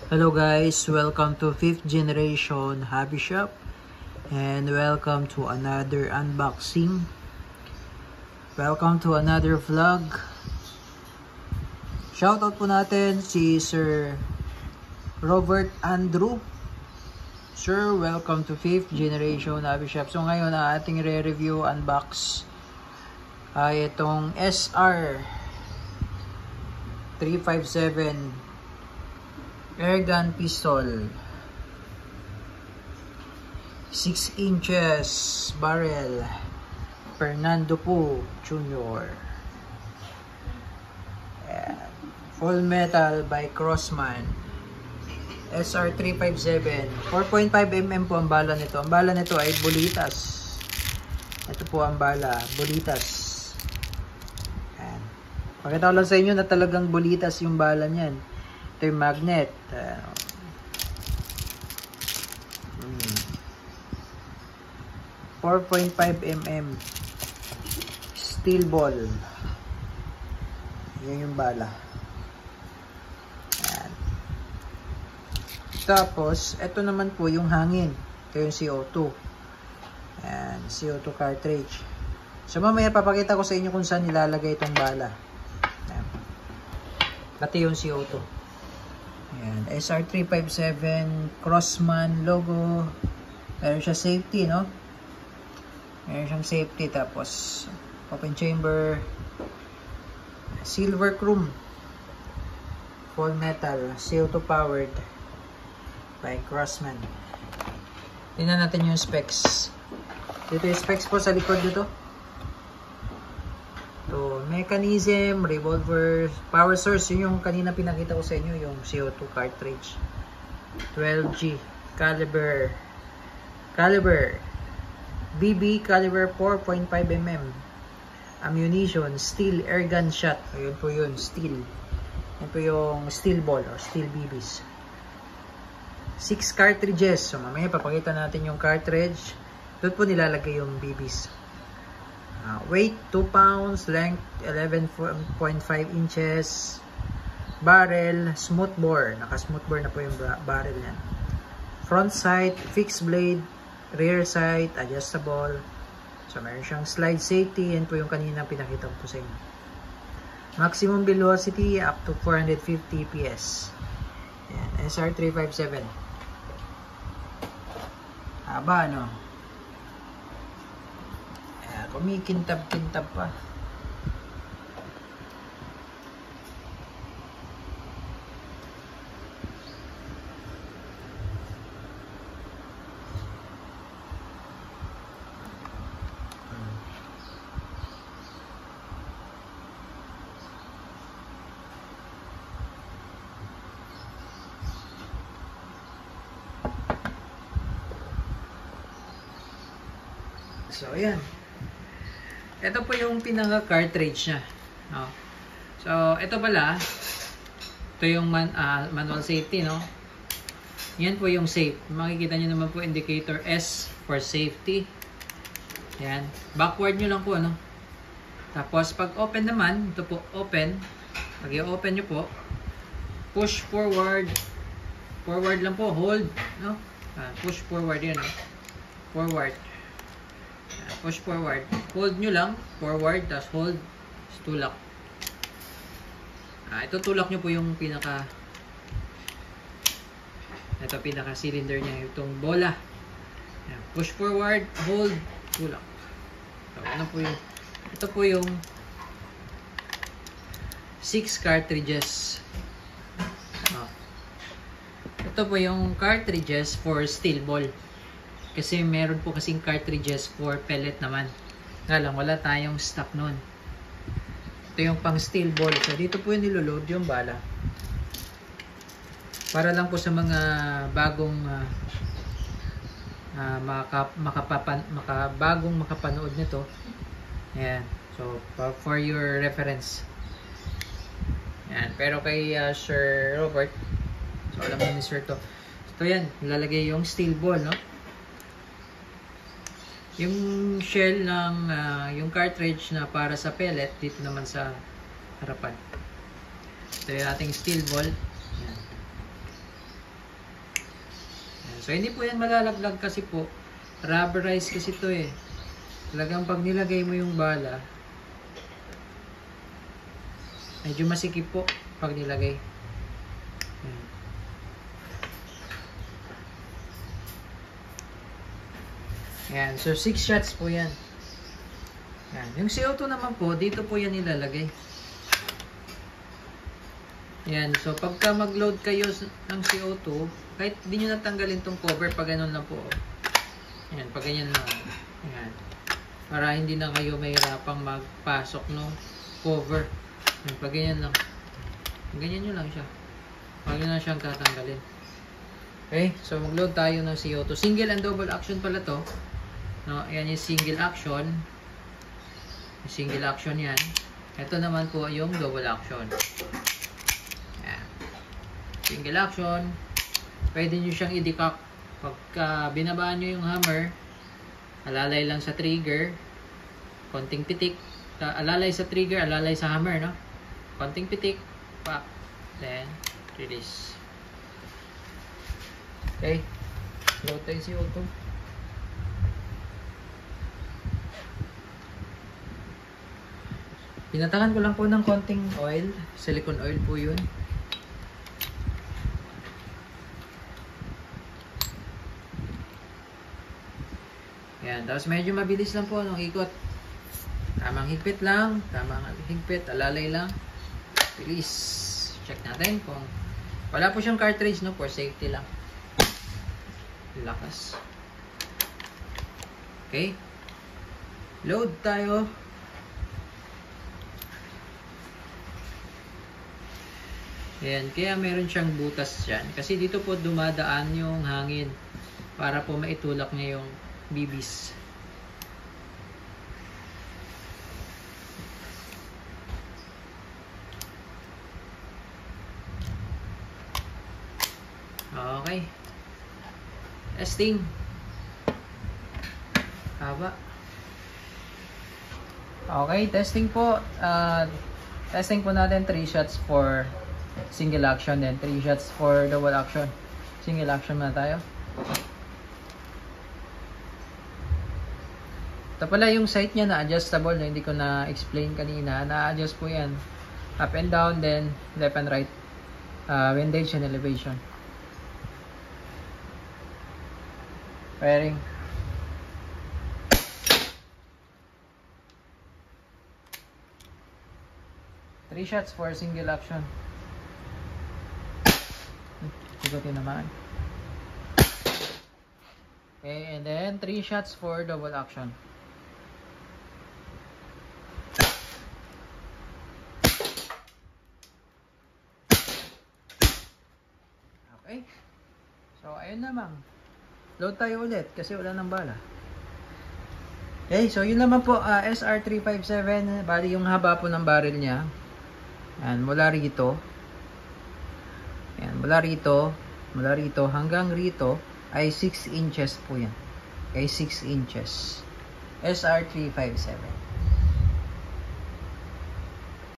Hello guys, welcome to 5th generation hobby shop and welcome to another unboxing. Welcome to another vlog. Shoutout po natin si Sir Robert Andrew. Sir, welcome to 5th generation hobby shop. So ngayon na ating re-review, unbox ay itong SR 357 airgun pistol, 6 inches barrel, Fernando Poe Jr. Full metal by Crosman, SR 357, 4.5mm po ang bala nito. Ang bala nito ay Bolitas. Ito po ang bala, Bolitas. Pakita ko lang sa inyo na talagang Bolitas yung bala niyan. Ito yung magnet. 4.5mm steel ball. Yan yung bala. Ayan. Tapos, ito naman po yung hangin. Ito yung CO2. Ayan, CO2 cartridge. So, mamaya papakita ko sa inyo kung saan nilalagay itong bala. Ayan. Pati yung CO2. Ayan, SR357 Crosman logo. Meron siya safety, no? Meron siyang safety. Tapos, open chamber. Silver chrome. Full metal. CO2 powered by Crosman. Tingnan natin yung specs. Dito yung specs po sa likod dito. So, mechanism, revolver, power source, yun yung kanina pinakita ko sa inyo, yung CO2 cartridge. 12G, caliber, BB caliber 4.5mm, ammunition, steel airgun shot, ayun po yun, steel. Yan po yung steel ball or steel BBs. 6 cartridges, so mamaya papakita natin yung cartridge, doon po nilalagay yung BBs. Weight 2 pounds, length 11.5 inches, barrel, smooth bore, naka-smooth bore na po yung barrel yan. Front sight, fixed blade, rear sight, adjustable. So meron siyang slide safety, yan po yung kanina pinakita ko sa inyo. Maximum velocity up to 450 PS. Yan, SR357. Haba, no? Kumikintab-kintab pa. So, ayan. Ito po yung pinaka-cartridge niya. No? So, ito pala, ito yung manual safety, no? Yan po yung safe. Makikita nyo naman po indicator S for safety. Yan. Backward nyo lang po, no? Tapos, pag open naman, ito po, open. Pag i-open nyo po, push forward. Forward lang po, hold, no? Push forward yan, no? Forward. Push forward. Hold nyo lang. Forward. Tapos hold. Tulak. Ito tulak nyo po yung pinaka cylinder niya. Itong bola. Push forward. Hold. Tulak. So, ano po yung ito po yung 6 cartridges. Ito po yung cartridges for steel ball. Kasi meron po kasing cartridges for pellet naman. Nga lang, wala tayong stock nun. Ito yung pang steel ball. So, dito po yung niloload yung bala. Para lang po sa mga bagong bagong makapanood nito. Ayan. So, for your reference. Ayan. Pero kay Sir Robert, so alam mo ni Sir to. Ito yan. Nilalagay yung steel ball, no? Yung shell ng yung cartridge na para sa pellet dito naman sa harapan. Ito yung ating steel ball. So, hindi po yan malalaglag kasi po, rubberized kasi ito eh. Talagang pag nilagay mo yung bala, medyo masikip po pag nilagay. Yan. So, 6 shots po yan. Yan. Yung CO2 naman po, dito po yan nilalagay. Yan. So, pagka mag-load kayo ng CO2, kahit di nyo natanggalin tong cover, pag ganun lang po. Yan. Pag ganyan lang. Yan. Para hindi na kayo mahirapang magpasok no cover. Yan. Pag ganyan lang. Ganyan nyo lang siya. Pag nyo na siyang tatanggalin. Okay. So, mag-load tayo ng CO2. Single and double action pala to. No, yan yung single action. Yung single action yan. Ito naman po yung double action. Yan. Single action. Pwede nyo siyang i-decock. Pagka binabaan nyo yung hammer, alalay lang sa trigger. Konting pitik. Alalay sa trigger, alalay sa hammer, no? Konting pitik. Pak. Then, release. Okay. Load tayo CO2. Pinatakan ko lang po ng konting oil. Silicone oil po yun. Yan. Tapos medyo mabilis lang po nung ikot. Tamang higpit lang. Tamang higpit. Alalay lang. Release. Check natin kung wala po siyang cartridge, no? For safety lang. Lakas. Okay. Load tayo. Ayan, kaya meron siyang butas dyan. Kasi dito po dumadaan yung hangin para po maitulak niya yung bibis. Okay. Testing. Haba. Okay, testing po. Testing po natin 3 shots for single action, then 3 shots for double action. Single action na tayo. Ito pala yung sight niya na adjustable, na hindi ko na explain kanina. Na-adjust po yan. Up and down, then left and right. Windage and elevation. Firing. Three shots for single action. Ikutin naman. Okay, and then 3 shots for double action. Okay. So, ayun naman. Load tayo ulit kasi wala nang bala. Okay, so yun naman po, SR357. Bali yung haba po ng barrel niya. Yan, mula rito. Yan, mula rito hanggang rito ay 6 inches po yan. Okay, 6 inches. SR357.